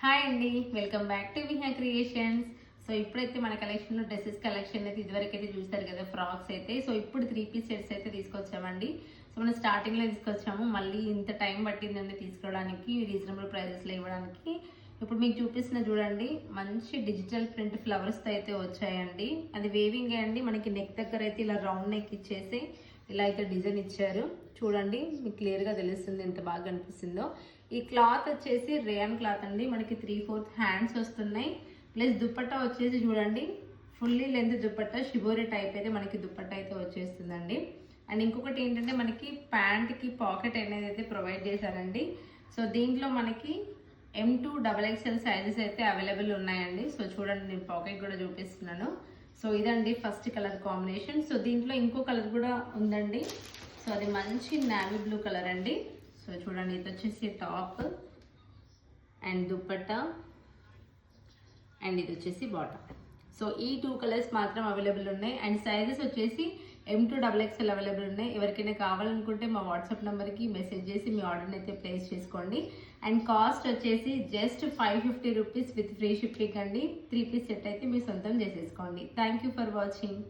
Hi అండి, welcome back to Viha creations. So ఇప్పుడైతే మన కలెక్షన్లో డ్రెస్సెస్ కలెక్షన్ అయితే ఇదివరకు అయితే చూస్తారు కదా, ఫ్రాక్స్ అయితే. సో ఇప్పుడు 3 పీస్ సెట్స్ అయితే తీసుకొచ్చామండి. సో మనం స్టార్టింగ్లో తీసుకొచ్చాము, మళ్ళీ ఇంత టైం పట్టిందండి తీసుకోవడానికి, రీజనబుల్ ప్రైజెస్లో ఇవ్వడానికి. ఇప్పుడు మీకు చూపిస్తున్న చూడండి, మంచి డిజిటల్ ప్రింట్ ఫ్లవర్స్తో అయితే వచ్చాయండి. అది వేవింగ్ అండి, మనకి నెక్ దగ్గర అయితే ఇలా రౌండ్ నెక్ ఇచ్చేసి ఇలా అయితే డిజైన్ ఇచ్చారు. చూడండి, మీకు క్లియర్గా తెలుస్తుంది ఎంత బాగా అనిపిస్తుందో. ఈ క్లాత్ వచ్చేసి రేయన్ క్లాత్ అండి, మనకి 3/4 హ్యాండ్స్ వస్తున్నాయి. ప్లస్ దుప్పట్టా వచ్చేసి చూడండి, fully length dupatta, shibori type అయితే మనకి దుప్పట్టా అయితే వచ్చేస్తుందండి. అండ్ ఇంకొకటి ఏంటంటే, మనకి ప్యాంట్కి పాకెట్ అనేది అయితే ప్రొవైడ్ చేశారండి. సో దీంట్లో మనకి M2 XXL సైజెస్ అయితే అవైలబుల్ ఉన్నాయండి. సో చూడండి, నేను పాకెట్ కూడా చూపిస్తున్నాను. సో ఇదండి ఫస్ట్ కలర్ కాంబినేషన్. సో దీంట్లో ఇంకో కలర్ కూడా ఉందండి. సో అది మంచి నావీ బ్లూ కలర్ అండి. సో చూడండి, ఇది వచ్చేసి టాప్ అండ్ దుపట్టా, అండ్ ఇది వచ్చేసి బాటమ్. సో ఈ 2 కలర్స్ మాత్రం అవైలబుల్ ఉన్నాయి. అండ్ సైజెస్ వచ్చేసి M2 XXL అవైలబుల్ ఉన్నాయి. ఎవరికైనా కావాలనుకుంటే మా వాట్సాప్ నెంబర్కి మెసేజ్ చేసి మీ ఆర్డర్ని అయితే ప్లేస్ చేసుకోండి. అండ్ కాస్ట్ వచ్చేసి just 550 rupees with free shipping అండి. 3 పీస్ సెట్ అయితే మీ సొంతం చేసేసుకోండి. Thank you for watching.